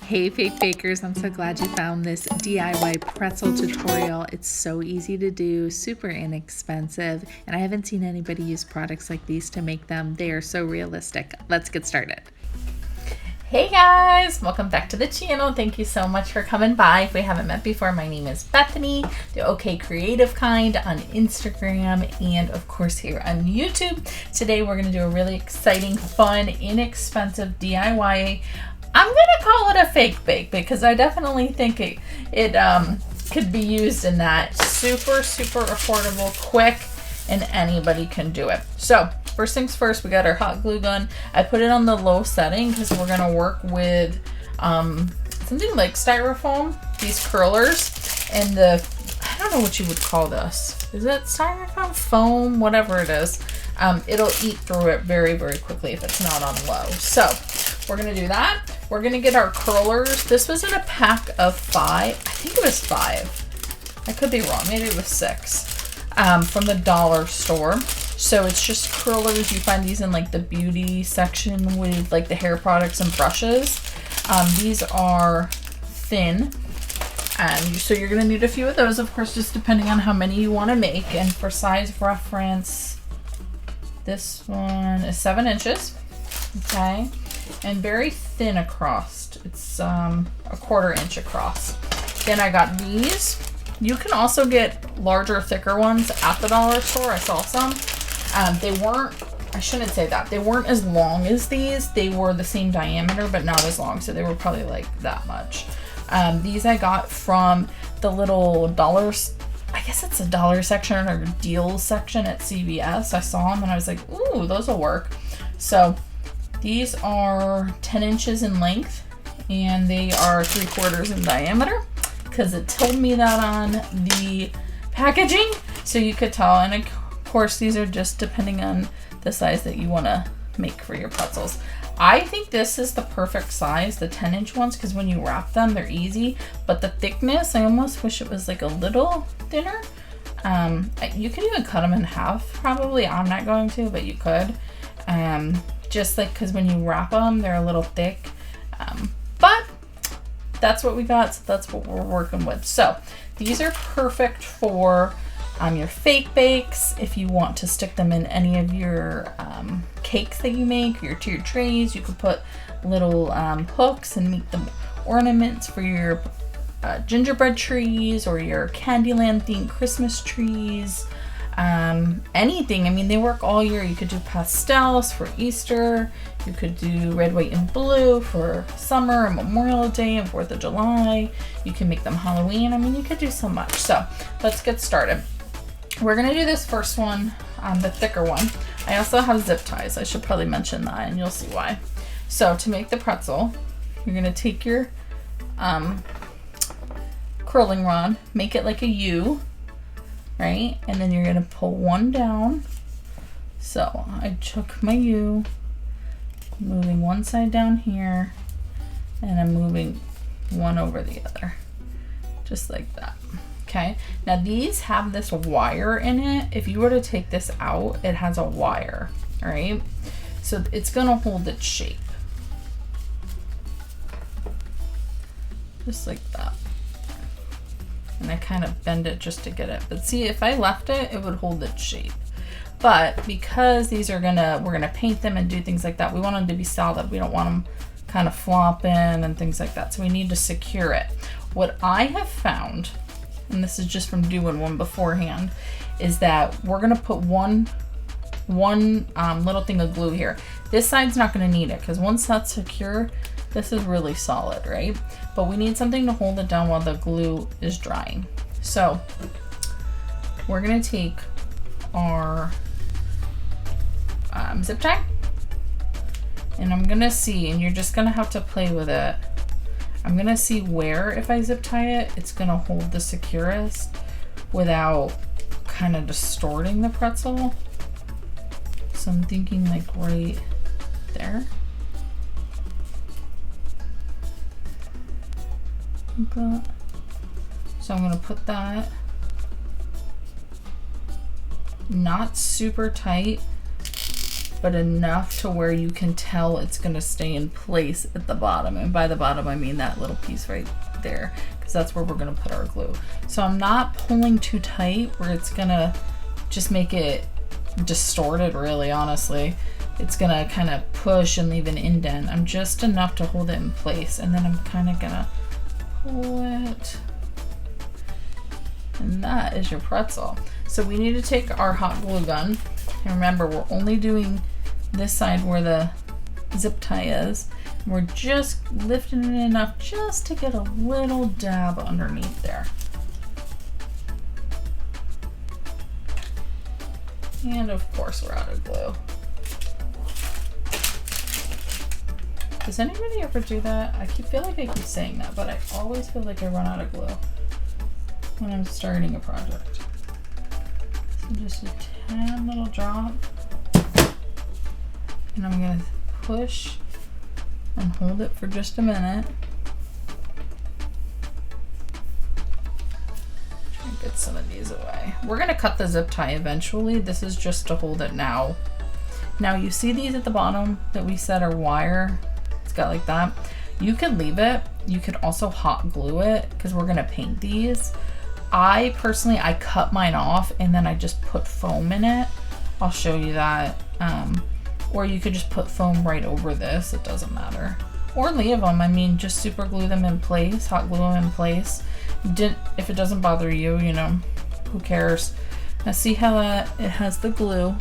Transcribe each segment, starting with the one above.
Hey fake bakers, I'm so glad you found this DIY pretzel tutorial. It's so easy to do, super inexpensive, and I haven't seen anybody use products like these to make them. They are so realistic. Let's get started. Hey guys, welcome back to the channel. Thank you so much for coming by. If we haven't met before, my name is Bethany, the OK Creative Kind on Instagram and of course here on YouTube. Today we're going to do a really exciting, fun, inexpensive DIY. I'm gonna call it a fake bake because I definitely think it could be used in that. Super affordable, quick, and anybody can do it. So first things first, we got our hot glue gun. I put it on the low setting because we're gonna work with something like styrofoam, these curlers, and I don't know what you would call this. Is it styrofoam, foam, whatever it is? It'll eat through it very quickly if it's not on low. So we're gonna do that. We're gonna get our curlers. This was in a pack of 5. I think it was 5. I could be wrong. Maybe it was 6. From the dollar store. So it's just curlers. You find these in like the beauty section with like the hair products and brushes. These are thin. So you're gonna need a few of those, of course, just depending on how many you want to make. And for size reference, this one is 7 inches. Okay. And very thin across. It's a 1/4 inch across. Then I got these. You can also get larger, thicker ones at the dollar store. I saw some. They weren't, I shouldn't say that. They weren't as long as these. They were the same diameter, but not as long. So they were probably like that much. These I got from the little dollars. I guess it's a dollar section or deals section at CVS. I saw them and I was like, ooh, those will work. So these are 10 inches in length and they are 3/4 in diameter because it told me that on the packaging, so you could tell. And of course, these are just depending on the size that you want to make for your pretzels. I think this is the perfect size, the 10-inch ones, because when you wrap them, they're easy. But the thickness, I almost wish it was like a little thinner. You could even cut them in half, probably. I'm not going to, but you could. Just like because when you wrap them, they're a little thick. But that's what we got, so that's what we're working with. So these are perfect for your fake bakes. If you want to stick them in any of your cakes that you make, your tiered trays, you could put little hooks and make them ornaments for your gingerbread trees or your Candyland themed Christmas trees. Anything. I mean, they work all year. You could do pastels for Easter. You could do red, white, and blue for summer and Memorial Day and 4th of July. You can make them Halloween. I mean, you could do so much. So let's get started. We're going to do this first one, the thicker one. I also have zip ties. I should probably mention that and you'll see why. So to make the pretzel, you're going to take your curling rod, make it like a U, right? And then you're going to pull one down. So I took my U, moving one side down here, and I'm moving one over the other, just like that. Okay, now these have this wire in it. If you were to take this out, it has a wire, all right? So it's gonna hold its shape. Just like that. And I kind of bend it just to get it. But see, if I left it, it would hold its shape. But because these are we're gonna paint them and do things like that, we want them to be solid. We don't want them kind of flopping and things like that. So we need to secure it. What I have found, and this is just from doing one beforehand, is that we're gonna put one little thing of glue here. This side's not gonna need it because once that's secure, this is really solid, right? But we need something to hold it down while the glue is drying. So we're gonna take our zip tie, and I'm gonna see, and you're just gonna have to play with it. I'm gonna see where, if I zip tie it, it's gonna hold the securest without kind of distorting the pretzel. So I'm thinking like right there. Like that. So I'm gonna put that not super tight, but enough to where you can tell it's gonna stay in place at the bottom. And by the bottom, I mean that little piece right there, because that's where we're gonna put our glue. So I'm not pulling too tight where it's gonna just make it distorted, really, honestly. It's gonna kind of push and leave an indent. I'm just enough to hold it in place, and then I'm kind of gonna pull it. And that is your pretzel. So we need to take our hot glue gun, and remember, we're only doing this side where the zip tie is. We're just lifting it enough just to get a little dab underneath there. And of course we're out of glue. Does anybody ever do that? I feel like I keep saying that, but I always feel like I run out of glue when I'm starting a project. So just a tad little drop. And I'm gonna push and hold it for just a minute. Try and get some of these away. We're gonna cut the zip tie eventually. This is just to hold it now. Now you see these at the bottom that we said are wire. It's got like that. You could leave it. You could also hot glue it because we're gonna paint these. I personally, I cut mine off and then I just put foam in it. I'll show you that. Or you could just put foam right over this. It doesn't matter. Or leave them. I mean, just super glue them in place, hot glue them in place. If it doesn't bother you, you know, who cares? Now see how it has the glue,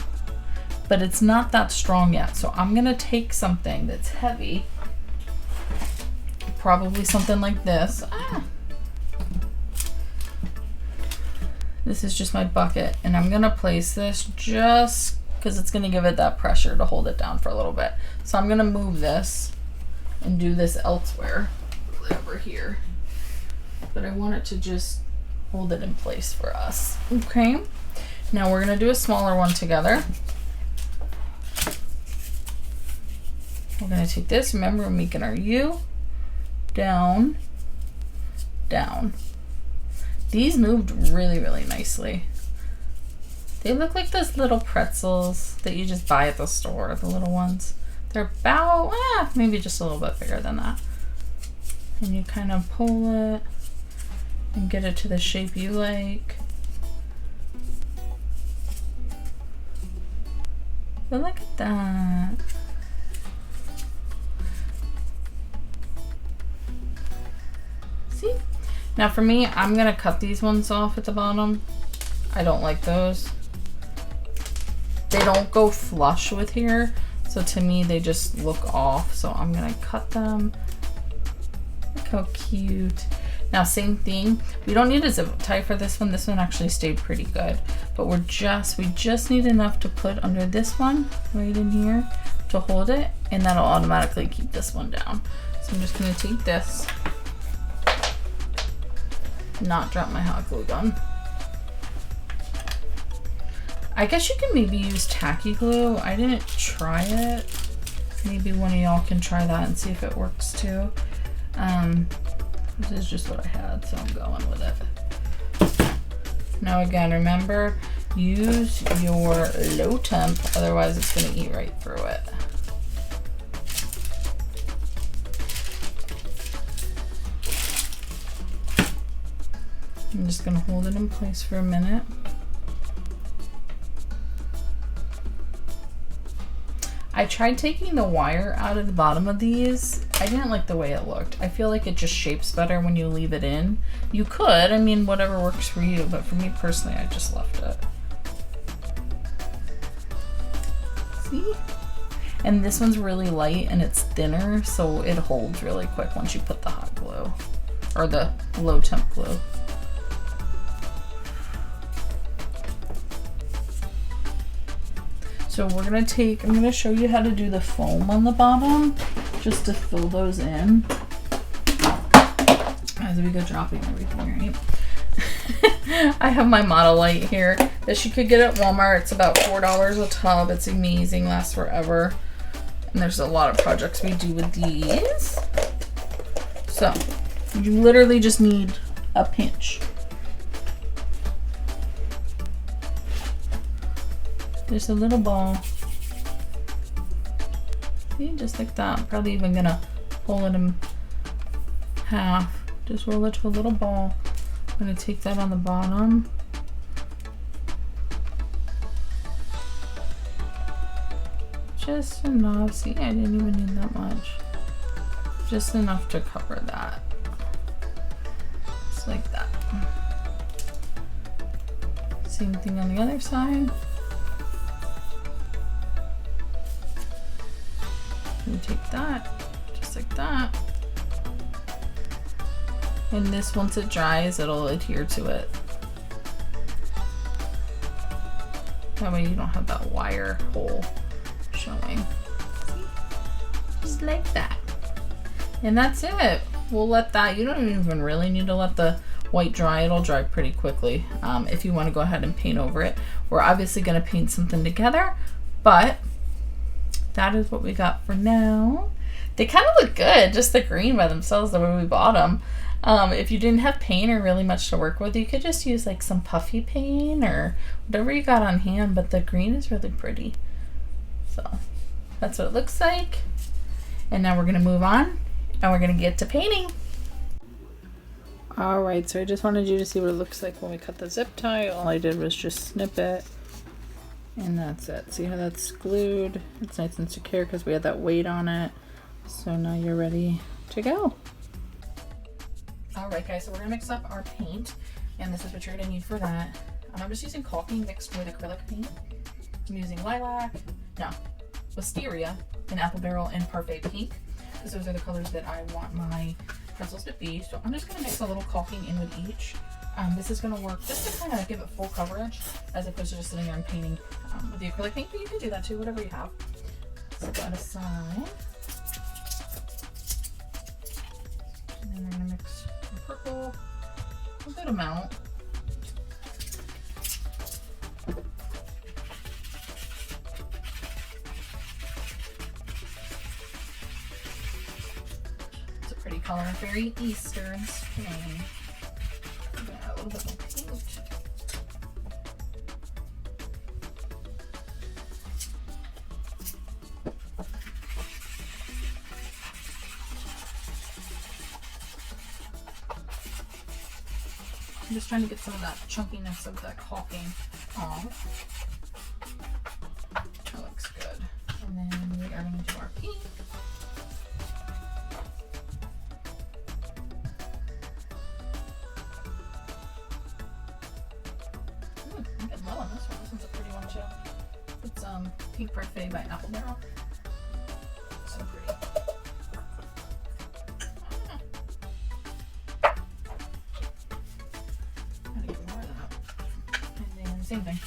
but it's not that strong yet. So I'm gonna take something that's heavy, probably something like this. This is just my bucket, and I'm gonna place this just because it's gonna give it that pressure to hold it down for a little bit. So I'm gonna move this and do this elsewhere, over here. But I want it to just hold it in place for us. Okay, now we're gonna do a smaller one together. We're gonna take this, remember we're making our U, down, down. These moved really, really nicely. They look like those little pretzels that you just buy at the store, the little ones. They're about, maybe just a little bit bigger than that. And you kind of pull it and get it to the shape you like. But look at that. See? Now for me, I'm gonna cut these ones off at the bottom. I don't like those. They don't go flush with here, so to me they just look off. So I'm gonna cut them. Look how cute. Now same thing, we don't need a zip tie for this one. This one actually stayed pretty good, but we just need enough to put under this one right in here to hold it, and that'll automatically keep this one down. So I'm just gonna take this, not drop my hot glue gun. I guess you can maybe use tacky glue. I didn't try it. Maybe one of y'all can try that and see if it works too. This is just what I had, so I'm going with it. Now again, remember, use your low temp, otherwise it's gonna eat right through it. I'm just gonna hold it in place for a minute. I tried taking the wire out of the bottom of these. I didn't like the way it looked. I feel like it just shapes better when you leave it in. You could, I mean, whatever works for you, but for me personally, I just left it. See? And this one's really light and it's thinner, so it holds really quick once you put the hot glue, or the low temp glue. So we're gonna I'm gonna show you how to do the foam on the bottom, just to fill those in. As we go dropping everything, right? I have my model light here that you could get at Walmart. It's about $4 a tub. It's amazing, lasts forever. And there's a lot of projects we do with these. So you literally just need a pinch. Just a little ball. See, just like that. I'm probably even gonna pull it in half. Just roll it to a little ball. I'm gonna take that on the bottom. Just enough. See, I didn't even need that much. Just enough to cover that. Just like that. Same thing on the other side. And take that, just like that. And this, once it dries, it'll adhere to it. That way you don't have that wire hole showing. See? Just like that. And that's it. We'll let that, you don't even really need to let the white dry. It'll dry pretty quickly if you want to go ahead and paint over it. We're obviously going to paint something together, but that is what we got for now. They kind of look good, just the green by themselves, the way we bought them. If you didn't have paint or really much to work with, you could just use like some Puffy paint or whatever you got on hand, but the green is really pretty. So that's what it looks like. And now we're gonna move on and we're gonna get to painting. All right, so I just wanted you to see what it looks like when we cut the zip tie. All I did was just snip it. And that's it. See how that's glued? It's nice and secure because we had that weight on it. So now you're ready to go. All right, guys, so we're gonna mix up our paint, and this is what you're gonna need for that. I'm just using caulking mixed with acrylic paint. I'm using wisteria, and apple barrel, and parfait pink, because those are the colors that I want my pretzels to be. So I'm just gonna mix a little caulking in with each. This is going to work just to kind of give it full coverage as opposed to just sitting there and painting with the acrylic paint, but you can do that too, whatever you have. Set that aside. And then we're going to mix some purple, a good amount. It's a pretty color, very Easter and spring. A little bit more paint. I'm just trying to get some of that chunkiness of that caulking off. That looks good. And then we are going to do our pink. I'm getting low on this one. This one's a pretty one too. It's Pink Parfait by Apple Barrel. So pretty. Gotta get more of that. And then same thing.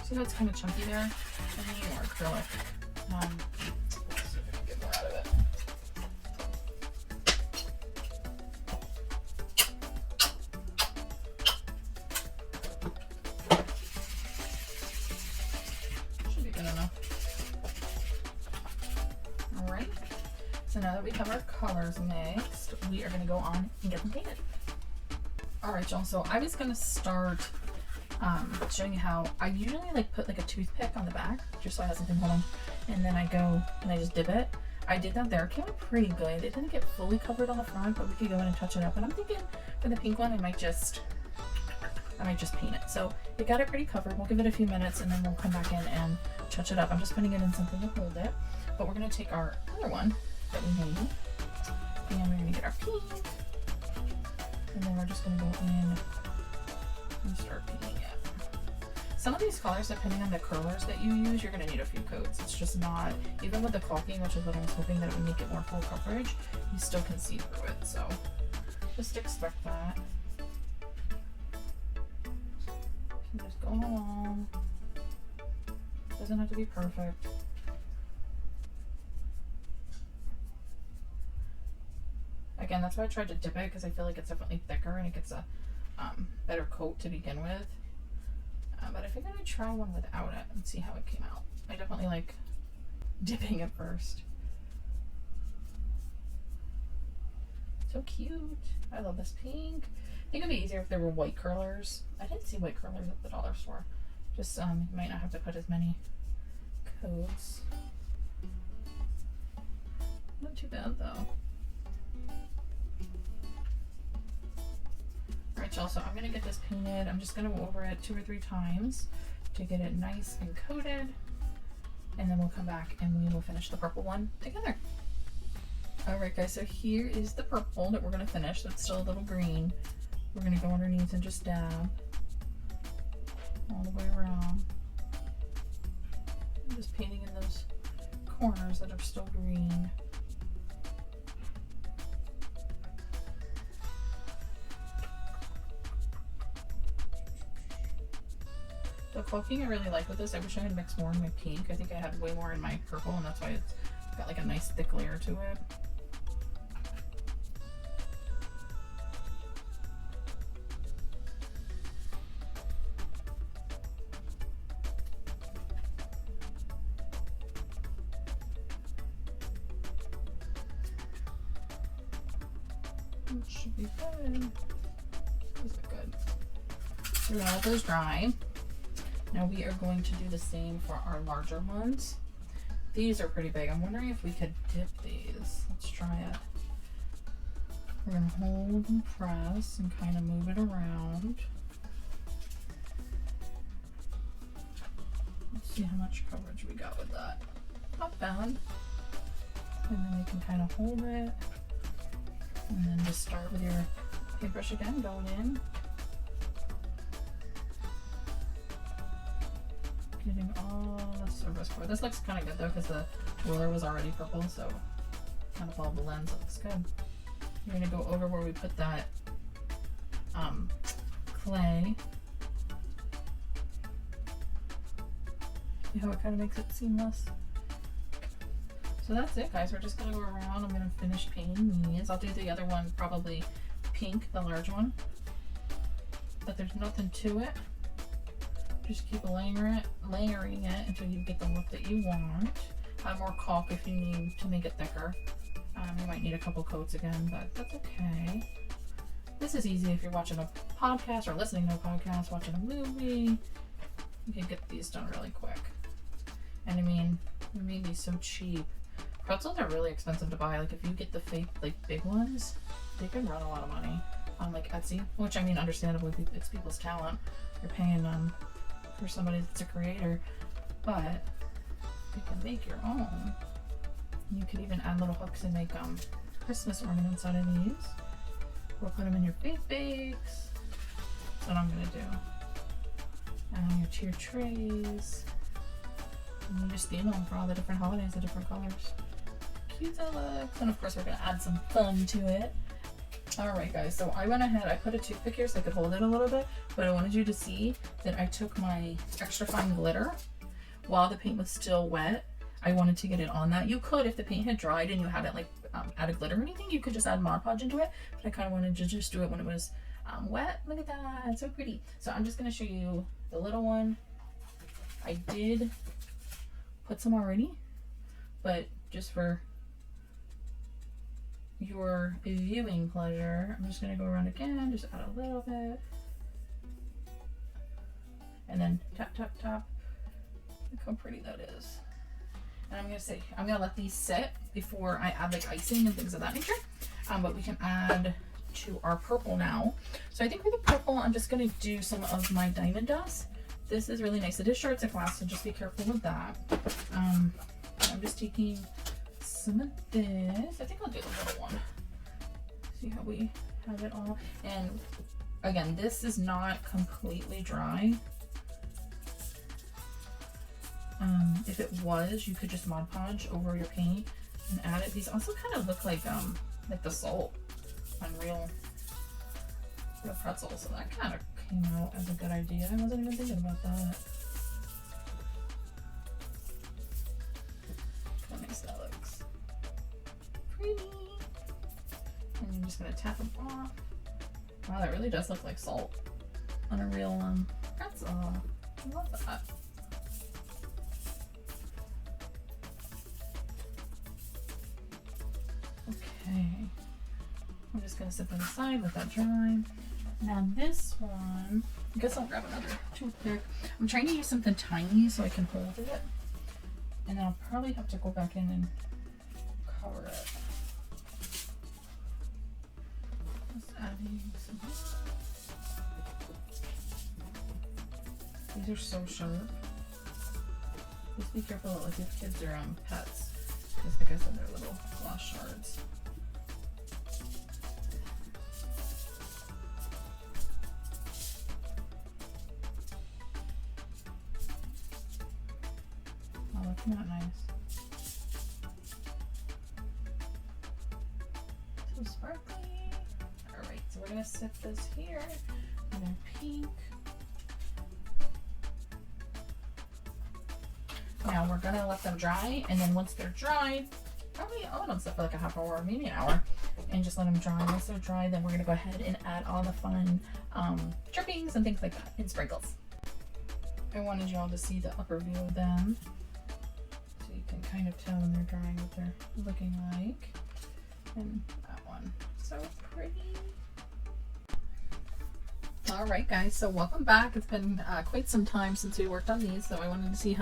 See how it's kind of chunky there? I need more acrylic. Let's see if I can get more out of it. Should be good enough. Alright, so now that we have our colors mixed, we are going to go on and get them painted. Alright, y'all, so I was going to start showing you how I usually like put like a toothpick on the back just so I have something hold on, and then I go and I just dip it. I did that there. It came out pretty good. It didn't get fully covered on the front, but we could go in and touch it up. And I'm thinking for the pink one I might just paint it. So it got it pretty covered. We'll give it a few minutes and then we'll come back in and touch it up. I'm just putting it in something to hold it, but we're going to take our other one that we made and we're going to get our pink, and then we're just going to go in and start painting it. Some of these colors, depending on the curlers that you use, you're going to need a few coats. It's just not, even with the caulking, which is what I was hoping that it would make it more full coverage, you still can see through it. So just expect that. So just go along. Doesn't have to be perfect. Again, that's why I tried to dip it, because I feel like it's definitely thicker and it gets a better coat to begin with. But I figured I'd try one without it and see how it came out. I definitely like dipping it first. So cute. I love this pink. I think it'd be easier if there were white curlers. I didn't see white curlers at the dollar store. Just you might not have to put as many coats. Not too bad though. Alright y'all, so I'm gonna get this painted. I'm just gonna go over it 2 or 3 times to get it nice and coated. And then we'll come back and we will finish the purple one together. Alright guys, so here is the purple that we're gonna finish. That's still a little green. We're gonna go underneath and just dab all the way around. I'm just painting in those corners that are still green. The caulking I really like with this. I wish I had mixed more in my pink. I think I had way more in my purple, and that's why it's got like a nice thick layer to it. It should be good. Those are good. So now let those dry. Now we are going to do the same for our larger ones. These are pretty big. I'm wondering if we could dip these. Let's try it. We're gonna hold and press and kind of move it around. Let's see how much coverage we got with that. Not bad. And then you can kind of hold it. And then just start with your paintbrush again, going in. Getting all the surface for this. Looks kind of good though because the roller was already purple, so kind of all blends. It looks good. You're gonna go over where we put that clay. See how it kind of makes it seamless. So that's it, guys. We're just gonna go around. I'm gonna finish painting these. I'll do the other one probably pink, the large one. But there's nothing to it. Just keep layering it until you get the look that you want. Add more caulk if you need to make it thicker. You might need a couple coats again, but that's okay. This is easy if you're watching a podcast or listening to a podcast, watching a movie. You can get these done really quick. And I mean, we made these so cheap. Pretzels are really expensive to buy. Like if you get the fake, like big ones, they can run a lot of money on like Etsy, which I mean, understandably, it's people's talent. You're paying for somebody that's a creator, but you can make your own. You could even add little hooks and make Christmas ornaments out of these, or put them in your fake bakes. That's what I'm gonna do. And on your tier trays, and you just theme them for all the different holidays, the different colors. Cute that looks. And of course we're gonna add some fun to it. Alright guys, so I went ahead, I put a toothpick here so I could hold it a little bit, but I wanted you to see that I took my extra fine glitter while the paint was still wet. I wanted to get it on that. You could, if the paint had dried and you hadn't like added glitter or anything, you could just add Mod Podge into it, but I kind of wanted to just do it when it was wet. Look at that, it's so pretty. So I'm just going to show you the little one. I did put some already, but just for your viewing pleasure, I'm just going to go around again, just add a little bit, and then tap tap tap. Look how pretty that is. And I'm gonna let these sit before I add like icing and things of that nature, but we can add to our purple now. So I think for the purple, I'm just gonna do some of my diamond dust. This is really nice. It is sure it's a glass, so just be careful with that. I'm just taking some of this. I think I'll do the little one. See how we have it all. And again, this is not completely dry. If it was, you could just Mod Podge over your paint and add it. These also kind of look like the salt on real pretzels, so that kind of came out as a good idea. I wasn't even thinking about that. How nice that looks. Pretty. And I'm just gonna tap them off. Wow, that really does look like salt on a real pretzel. I love that. Okay, I'm just gonna set that aside, let that dry. Now this one, I guess I'll grab another toothpick. I'm trying to use something tiny so I can hold it. And then I'll probably have to go back in and cover it. Just adding some. These are so sharp. Just be careful, like if kids are pets, because like I said, they're little glass shards. Oh, that's not nice. So sparkly. Alright, so we're gonna set this here. And then pink. Now we're gonna let them dry, and then once they're dried, probably I'll let them sit for like a half hour, maybe an hour, and just let them dry. Once they're dry, then we're gonna go ahead and add all the fun drippings and things like that, and sprinkles. I wanted you all to see the upper view of them, so you can kind of tell when they're drying what they're looking like. And that one, so pretty. All right, guys, so welcome back. It's been quite some time since we worked on these, so I wanted to see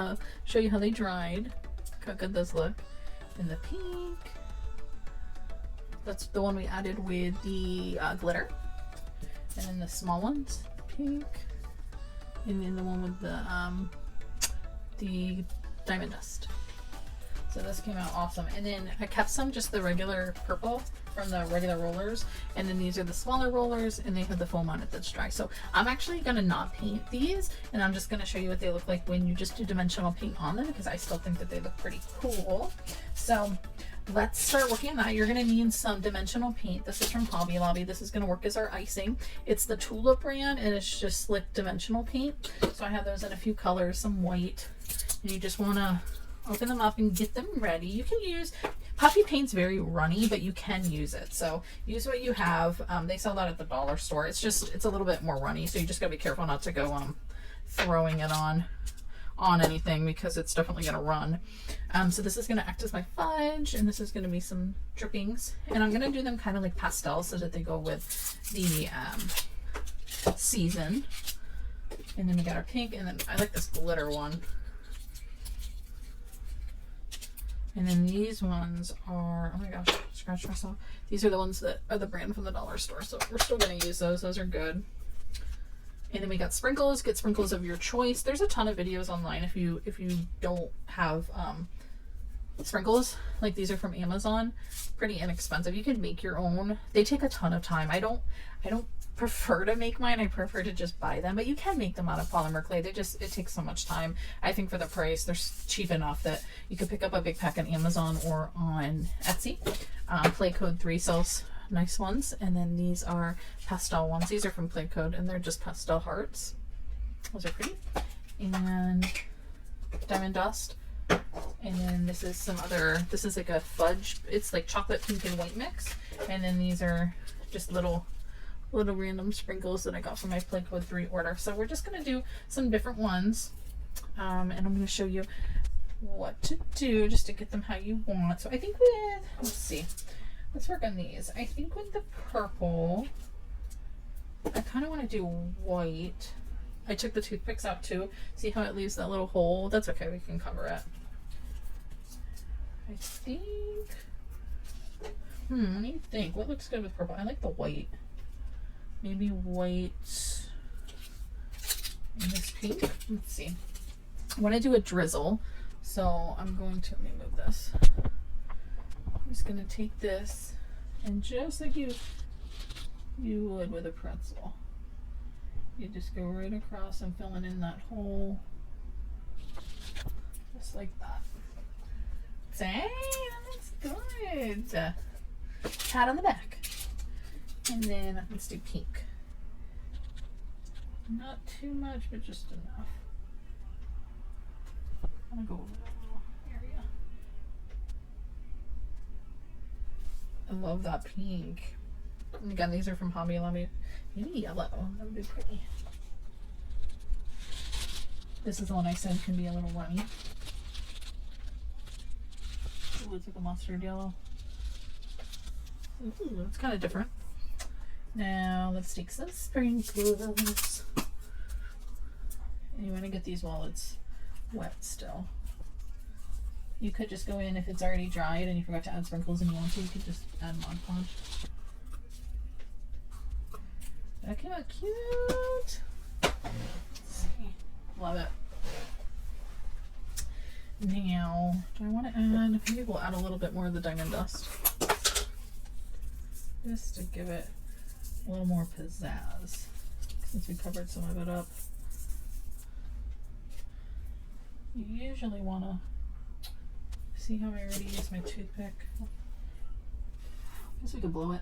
show you how they dried. Look how good those look. And the pink, that's the one we added with the glitter. And then the small ones, pink. And then the one with the diamond dust. So this came out awesome. And then I kept some just the regular purple from the regular rollers, and then these are the smaller rollers, and they have the foam on it that's dry. So I'm actually gonna not paint these, and I'm just gonna show you what they look like when you just do dimensional paint on them, because I still think that they look pretty cool. So let's start working on that. You're gonna need some dimensional paint. This is from Hobby Lobby. This is gonna work as our icing. It's the Tulip brand, and it's just slick dimensional paint. So I have those in a few colors, some white, and you just wanna open them up and get them ready. You can use Puffy paint's very runny, but you can use it. So use what you have. They sell that at the dollar store. It's a little bit more runny, so you just gotta be careful not to go throwing it on anything, because it's definitely gonna run. So this is gonna act as my fudge, and this is gonna be some drippings, and I'm gonna do them kind of like pastels so that they go with the season. And then we got our pink, and then I like this glitter one. And then these ones are, oh my gosh, scratch myself. These are the ones that are the brand from the dollar store. So we're still gonna use those. Those are good. And then we got sprinkles. Get sprinkles of your choice. There's a ton of videos online if you don't have sprinkles. Like these are from Amazon. Pretty inexpensive. You can make your own. They take a ton of time. I don't prefer to make mine. I prefer to just buy them, but you can make them out of polymer clay. It takes so much time. I think for the price, they're cheap enough that you could pick up a big pack on Amazon or on Etsy. Play Code 3 sells nice ones, and then these are pastel ones. These are from Play Code, and they're just pastel hearts. Those are pretty. And diamond dust. And then this is this is like a fudge. It's like chocolate, pink, and white mix. And then these are just little random sprinkles that I got from my Play Code 3 order. So we're just gonna do some different ones, and I'm gonna show you what to do just to get them how you want. So I think let's work on these. I think with the purple, I kind of want to do white. I took the toothpicks out too. See how it leaves that little hole? That's okay, we can cover it. I think, what do you think? What looks good with purple? I like the white. Maybe white and this pink. Let's see. I want to do a drizzle, so I'm going to, let me move this. I'm just going to take this, and just like you would with a pretzel, you just go right across and filling in that hole, just like that. Say, that looks good. Pat on the back. And then let's do pink. Not too much, but just enough. I'm gonna go over that little area. I love that pink. And again, these are from Hobby Lobby. Maybe yellow. That would be pretty. This is the one I said can be a little runny. Ooh, it's like a mustard yellow. Ooh, it's kind of different. Now let's take some sprinklers. And you want to get these while it's wet still. You could just go in if it's already dried and you forgot to add sprinkles and you want to, you could just add Mod Podge. That came out cute. Let's see. Love it. Now, do I want to add, maybe we'll add a little bit more of the diamond dust. Just to give it a little more pizzazz, since we covered some of it up. You usually want to see how I already used my toothpick. I guess we could blow it.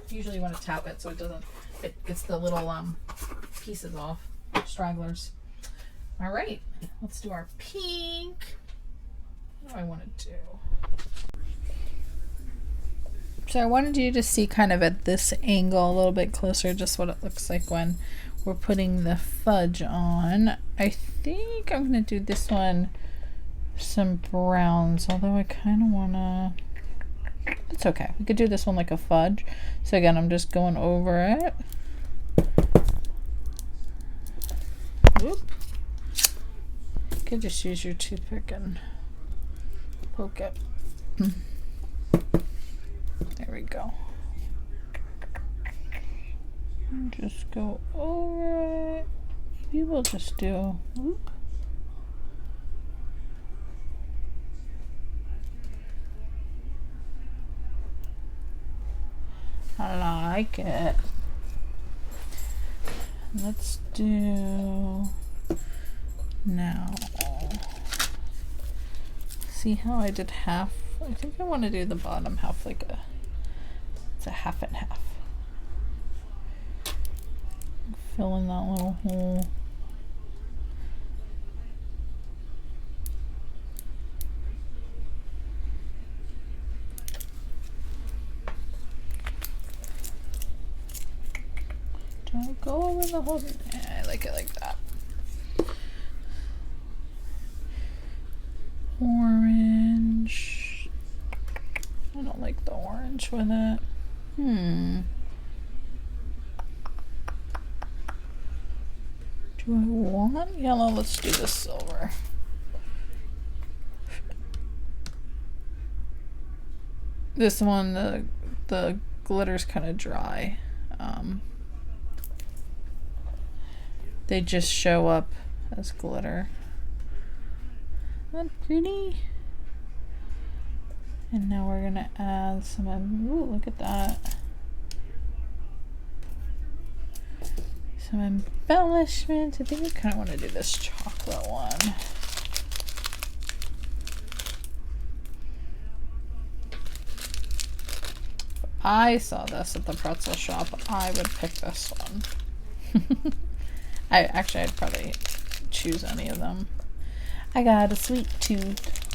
Usually you want to tap it so it gets the little pieces off, stragglers. All right, let's do our pink. What do I want to do? So I wanted you to see kind of at this angle a little bit closer just what it looks like when we're putting the fudge on. I think I'm going to do this one some browns, although I kind of want to, it's okay. We could do this one like a fudge. So again, I'm just going over it. Whoop. You could just use your toothpick and poke it. There we go. And just go over it. Maybe we'll just do, whoop. I like it. Let's do now. See how I did half? I think I want to do the bottom half like it's a half and half. Fill in that little hole. Do I go over the whole? Yeah, I like it like that. Orange. I don't like the orange with it. Do I want yellow? Let's do the silver. This one, the glitter's kind of dry. They just show up as glitter. Isn't that pretty? And now we're gonna add some, ooh, look at that. Some embellishments. I think we kind of want to do this chocolate one. If I saw this at the pretzel shop, I would pick this one. I'd probably choose any of them. I got a sweet tooth.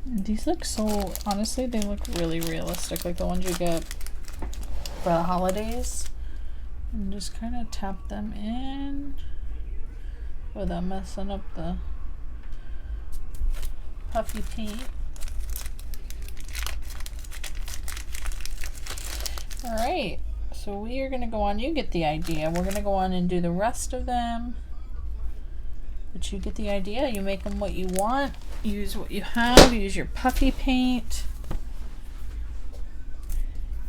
These look so, honestly, they look really realistic, like the ones you get for the holidays. And just kind of tap them in without messing up the puffy paint. Alright, so we are going to go on, you get the idea. We're going to go on and do the rest of them. But you get the idea. You make them what you want. Use what you have. Use your puffy paint.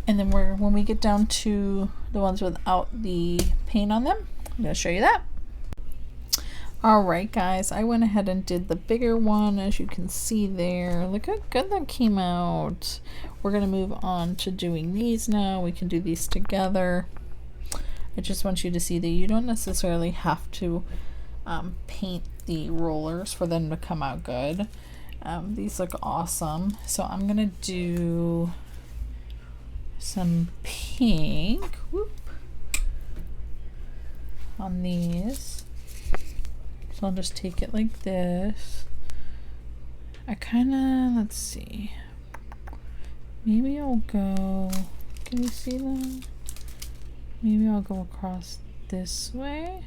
And then when we get down to the ones without the paint on them, I'm going to show you that. Alright guys, I went ahead and did the bigger one, as you can see there. Look how good that came out. We're going to move on to doing these now. We can do these together. I just want you to see that you don't necessarily have to paint the rollers for them to come out good. These look awesome. So I'm going to do some pink, whoop, on these. So I'll just take it like this. I kind of, let's see. Maybe I'll go, can you see that? Maybe I'll go across this way.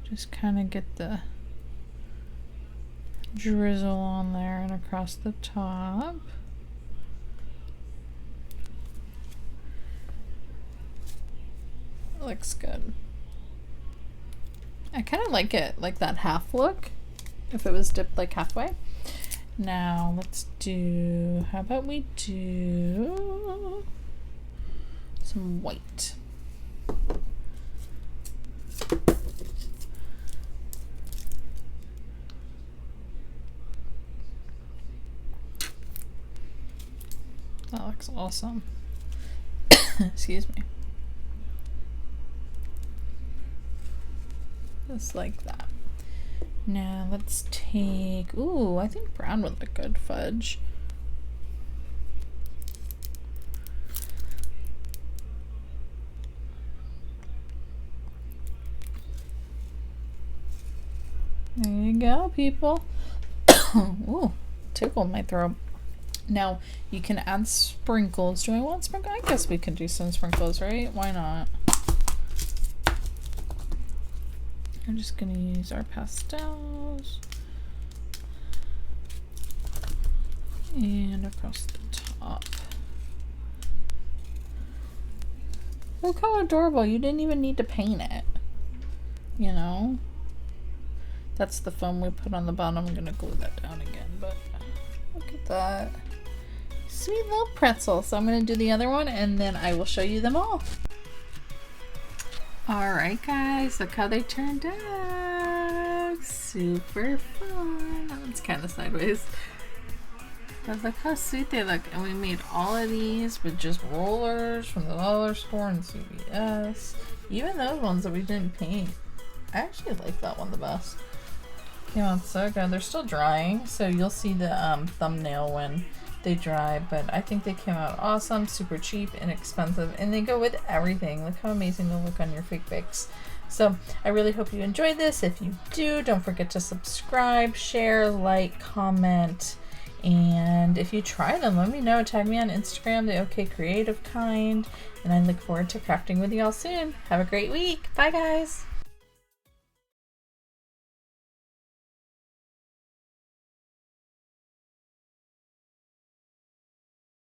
Just kind of get the drizzle on there and across the top. Looks good. I kind of like it like that half look if it was dipped like halfway. Now let's do, how about we do some white. That looks awesome. Excuse me. Just like that. Now let's take, ooh, I think brown would look good, fudge. There you go, people. Ooh, tickled my throat. Now you can add sprinkles. Do I want sprinkles? I guess we can do some sprinkles, right? Why not? I'm just gonna use our pastels and across the top. Look how adorable. You didn't even need to paint it, you know? That's the foam we put on the bottom. I'm gonna glue that down again, but look at that. Sweet little pretzel. So I'm gonna do the other one and then I will show you them all. Alright guys, look how they turned out. Super fun. That one's kind of sideways. But look how sweet they look. And we made all of these with just rollers from the dollar store and CVS. Even those ones that we didn't paint. I actually like that one the best. Came out so good. They're still drying, so you'll see the thumbnail when they dry, but I think they came out awesome, super cheap, inexpensive, and they go with everything. Look how amazing they look on your fake bakes. So I really hope you enjoyed this. If you do, don't forget to subscribe, share, like, comment, and if you try them, let me know. Tag me on Instagram, the OK Creative Kind, and I look forward to crafting with you all soon. Have a great week. Bye guys.